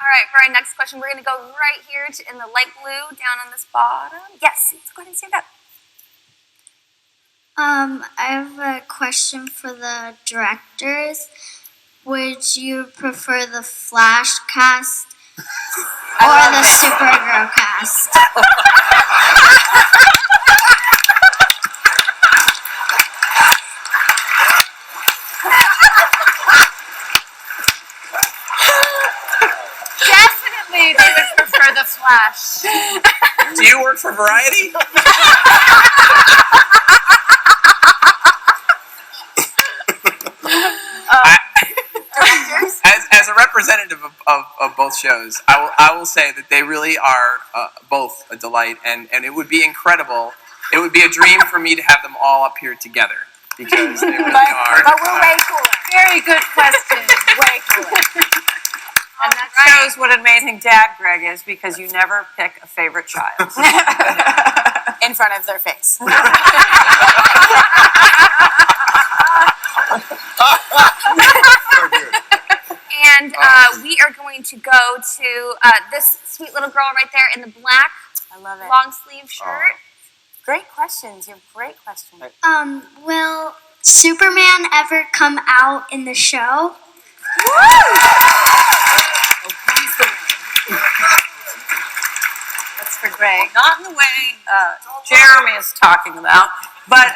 All right, for our next question, we're going to go right here in the light blue down on this bottom. Yes, let's go ahead and stand up. I have a question for the directors. Would you prefer the Flash cast or the Supergirl cast? Definitely, they would prefer the Flash. Do you work for Variety? As a representative of both shows, I will say that they really are both a delight, and it would be incredible. It would be a dream for me to have them all up here together, because they really are. But we're way cooler. Very good question. Way cooler. And that shows what an amazing dad Greg is, because you never pick a favorite child. In front of their face. And we are going to go to this sweet little girl right there in the black long sleeve shirt. Great questions. You have great questions. Will Superman ever come out in the show? That's for Greg. Not in the way Jeremy is talking about, but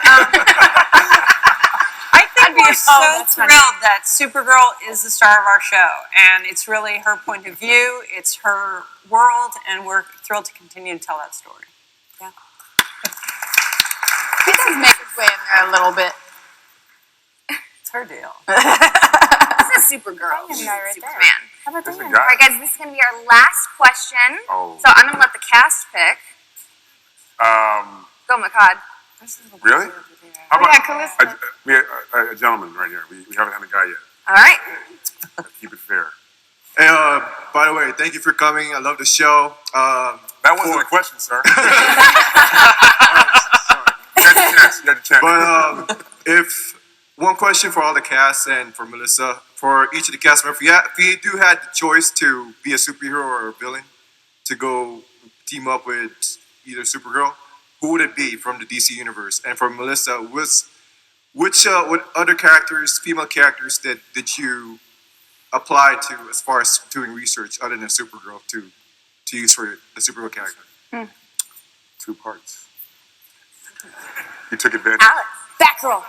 I think we're so thrilled that Supergirl is the star of our show, and it's really her point of view, it's her world, and we're thrilled to continue to tell that story. Yeah. He does make his way in there a little bit. It's her deal. This is Supergirl. This guy right Superman. there. How about There's a that? guy. All right, guys, this is going to be our last question. Oh. So I'm going to let the cast pick. Go, Makad. Really? How about Calista. a gentleman right here? We haven't had a guy yet. All right. Keep it fair. Hey, by the way, thank you for coming. I love the show. That wasn't a question, sir. You had a chance. But if one question for all the cast and for Melissa, for each of the cast members, if you do had the choice to be a superhero or a villain, to go team up with either Supergirl, who would it be from the DC universe? And for Melissa, what other characters, female characters, did you apply to as far as doing research other than Supergirl to use for the Supergirl character? 2 parts. You took advantage. Alex. Batgirl.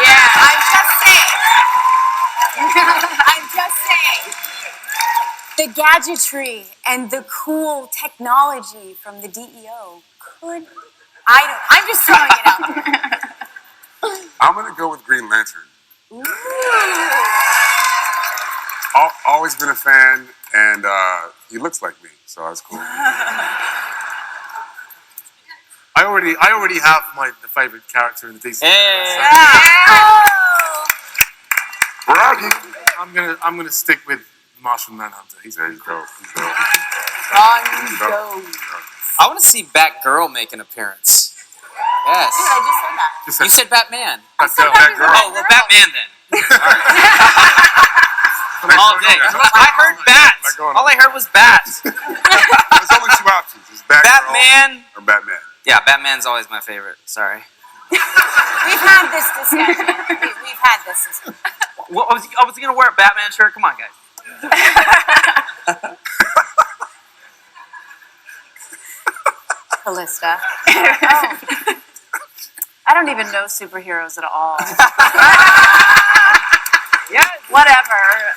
Yeah. I'm just saying. The gadgetry and the cool technology from the DEO I'm just throwing it out there. I'm going to go with Green Lantern. Ooh. Always been a fan, and he looks like me, so that's cool. I already have the favorite character in the DC. Bragging. I'm gonna stick with Martian Manhunter. There you go. I want to see Batgirl make an appearance. Yes. Dude, I just said that. Just You said Batman. Batgirl. Oh, well, Batman then. All day. I heard bats. All I heard was bats. There's only 2 options. It's Batman or Batman. Yeah, Batman's always my favorite. Sorry. We've had this discussion. We've had this discussion. What was he gonna wear a Batman shirt? Come on, guys. Callista. I don't even know superheroes at all. Yeah. Whatever.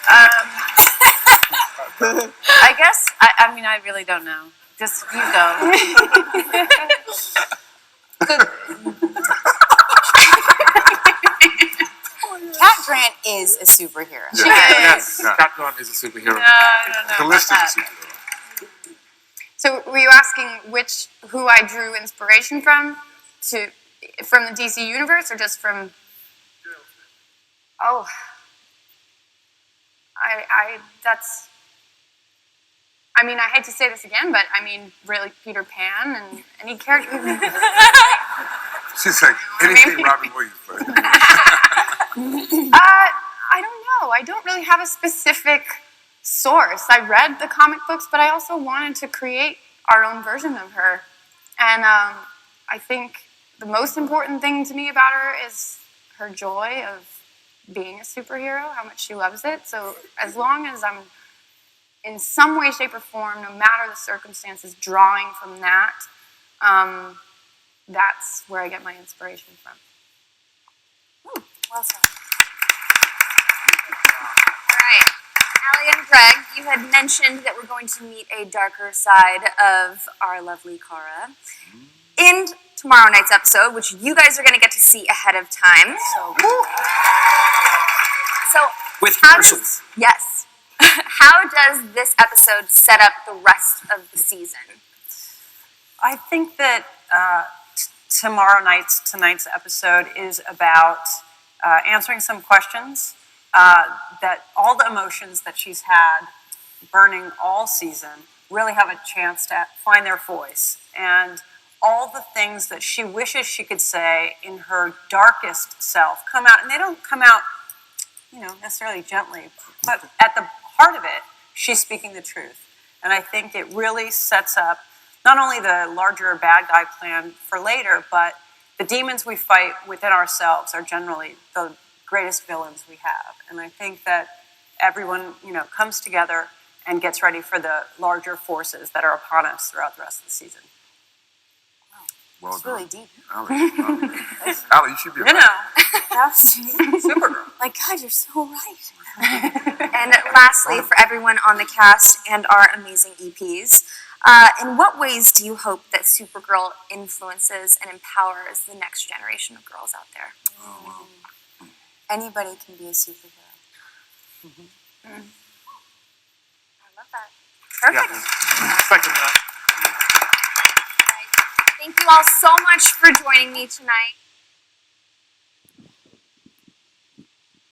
I guess, I really don't know. Just you go. Cat Grant is a superhero. Yes. Cat Grant is a superhero. No. Callista's a superhero. So were you asking who I drew inspiration from the DC universe, or just from? Oh, I hate to say this again, but really Peter Pan and any character. She's like, anything Robin Williams played. I don't know. I don't really have a specific source. I read the comic books, but I also wanted to create our own version of her. And I think the most important thing to me about her is her joy of being a superhero, how much she loves it. So as long as I'm in some way, shape, or form, no matter the circumstances, drawing from that, that's where I get my inspiration from. Well said. All right. Allie and Greg, you had mentioned that we're going to meet a darker side of our lovely Kara in tomorrow night's episode, which you guys are going to get to see ahead of time. So With how commercials. yes. How does this episode set up the rest of the season? I think that tonight's episode is about answering some questions, that all the emotions that she's had burning all season really have a chance to find their voice. And all the things that she wishes she could say in her darkest self come out. And they don't come out, necessarily gently. But at the heart of it, she's speaking the truth. And I think it really sets up not only the larger bad guy plan for later, but the demons we fight within ourselves are generally the greatest villains we have. And I think that everyone, comes together and gets ready for the larger forces that are upon us throughout the rest of the season. Well It's done. really deep. Allie, you should be right. Supergirl. Like, God, you're so right. And lastly, for everyone on the cast and our amazing EPs, in what ways do you hope that Supergirl influences and empowers the next generation of girls out there? Anybody can be a superhero. I love that. Perfect. Yeah. Second that. Thank you all so much for joining me tonight.